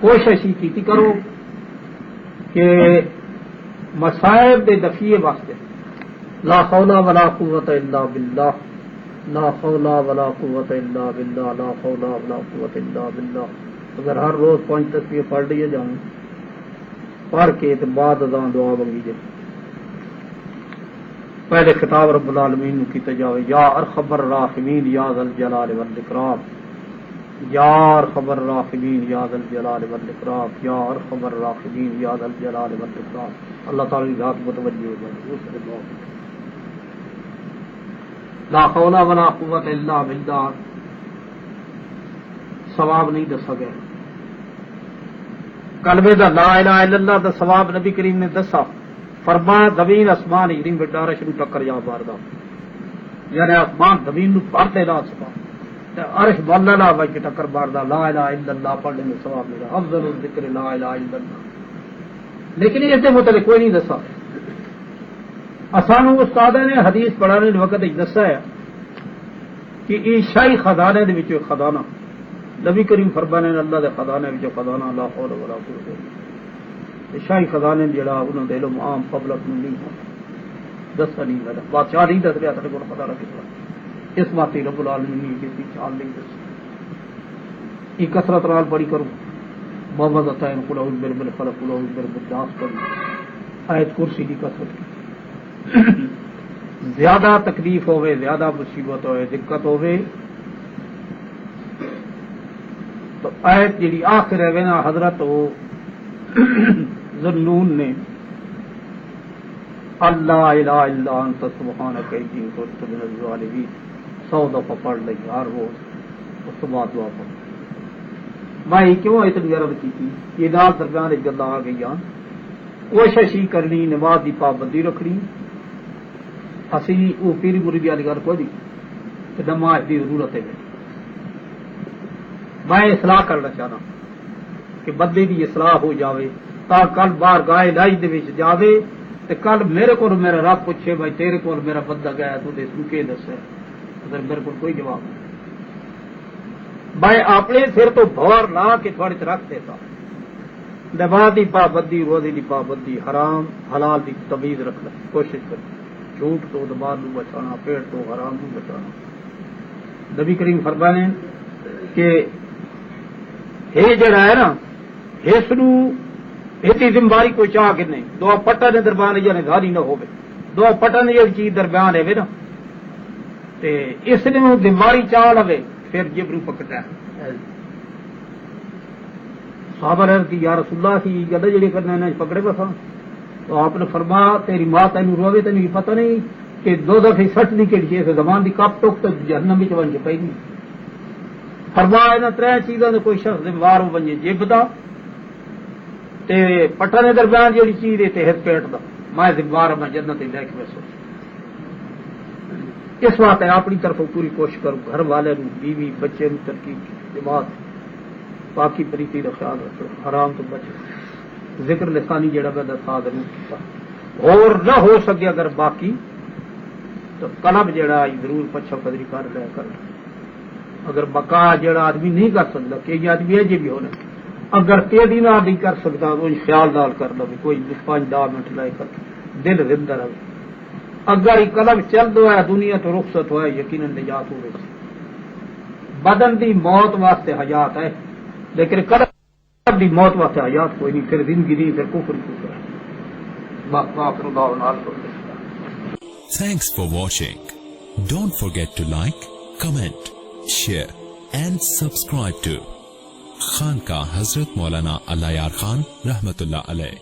کوشش ہی کیتی کرو کہ مصائب دے دفیے واسطے لا حول ولا قوت الا باللہ، لا حول ولا قوت الا باللہ، لا حول ولا قوت الا باللہ. اگر ہر روز 5 تسبیح پڑھ لیے جاؤں، پڑھ کے تو بعد ازاں دعا منگی جائے. پہلے خطاب رب العالمین نو کیتا جاوے، یا ارحم الراحمین یا ذا الجلال والاکرام، یا ارحم الراحمین یا ذا الجلال والاکرام، یا ارحم الراحمین یا ذا الجلال والاکرام. اللہ تعالی کی ذات متوجہ ہو جائے. لا حول ولا قوت الا باللہ ثواب نہیں دسا گیا. کلمے دا لا الہ الا اللہ دا ثواب نبی کریم نے دسا. فرمایا زمین آسمان ہی بیٹا عرش نو ٹکر جا باردا، یعنی آسمان زمین نو پڑھ دے لا سبحان، عرش والا لا بچ ٹکر باردا. لا الہ الا اللہ پڑھنے میں ثواب ملا. افضل الذکر لا الہ الا اللہ. لیکن اس کے متعلق کوئی نہیں دسا. اسانو استاد نے حدیث پڑھانے وقت دسا ہے کہ عیشائی خزانے دے وچ خزانہ نبی کریم فرمانے اللہ دے خزانے وچ خزانہ لا حول ولا قوت الا باللہ. شاہی خزانے جڑا انہوں نے علم عام پبلک میں نہیں ہوتا، دسا نہیں لگا. بادشاہ نہیں دس رہا تھا کو پتا رکھا. اس بات رب العالمین کی چال نہیں دس. یہ کثرت رال بڑی کروں محمد عطائن قل اعوذ برب الفلق قل اعوذ برب الناس کروں. آیت کرسی کی کثرت کی. زیادہ تکلیف ہوئے، زیادہ مصیبت ہوئے، دقت ہوئے تو آیت جی آخر ہے نا حضرت وہ ذنون نے اللہ الہ الا انت سبحانک انی کنت من الظالمین 100 دفعہ پڑھ لی ہر روز. اس کے بعد دعا پڑھ. میں کیوں اتنی عرض کی تھی یہ نال درمیان ایک گلا آ گئی. کوشش ہی کرنی، نماز کی پابندی رکھنی. اسی وہ پیری مرید والی گل کوئی نہیں کہ نماز کی ضرورت ہے. میں اصلاح کرنا چاہنا کہ بندے کی اصلاح ہو جاوے تا کل باہر گائے لائی دے وچ جاوے تے کل میرے کو میرا رب پوچھے بھائی تیرے کو میرا بندہ گیا تو دے تو کے دسے، اگر میرے کو کوئی جواب نہیں. میں اپنے سر تو بھور لا کے تھوڑی رکھ دیتا. نماز کی پابندی، روزے کی پابندی، حرام حلال کی تمیز رکھنا کوشش کر. جھوٹ تو دماغ نو بچانا، پیٹ تو حرام نو بچانا. نبی کریم فرمانے کہ یہ جڑا ہے نا اس نو ایتی ذمہ داری کوئی چاہ کے نہیں. دو پٹا نے درمیان یعنی دھاری نہ ہوے، دو پٹا نے جڑی چیز درمیان ہے نا تے اس نے ذمہ داری چاہ لوے پھر جبرو پکڑتا ہے. صحابہ نے کہ یا رسول اللہ کی گل جڑی کرنا ہے پکڑے بسا. تو آپ نے فرمایا تیری ماں تینوں روے تینوں پتہ نہیں کہ 2 دفعے سٹ دی کہڑی چیز زمان دی کپ ٹوک تو جہنم وچ ون کے پئی نہیں. فرمایا انہاں 3 چیزاں دے کوئی شخص ذمہ دار ہو بنے، جب دا تے پٹا نے درمیان جڑی چیز ہے تے ہر پیٹ دا. میں ذمہ دار میں جنت لے کے بسو. اس واسطے اپنی طرف پوری کوشش کروں. گھر والے نو، بیوی بچے نو ترکیب جماعت پاکی پریتی کا خیال رکھو، حرام تو بچو. ذکر لسانی جڑا میں دسا ضرور کیتا اور نہ ہو سکے اگر باقی تو قلب جڑا ضرور پچھا قدری کر لیا کر. اگر بقا جڑا آدمی نہیں کر سکتا، کئی آدمی ہے جی بھی ہونا اگر تیزی نہ نہیں کر سکتا تو خیال نال کر لو کوئی 5-10 منٹ لائے کر دل زندہ رہے. اگر یہ قلب چل دو ہے دنیا تو رخصت ہوا ہے یقیناً نجات ہو گئی. بدن دی موت واسطے حیات ہے لیکن قلب دی موت واسطے حیات کوئی نہیں. پھر زندگی نہیں، پھر کفر ہے. Thanks for watching. Don't forget to like, comment, share and subscribe to Khanqah Hazrat Maulana Allah Yar Khan Rehmatullah Alaih.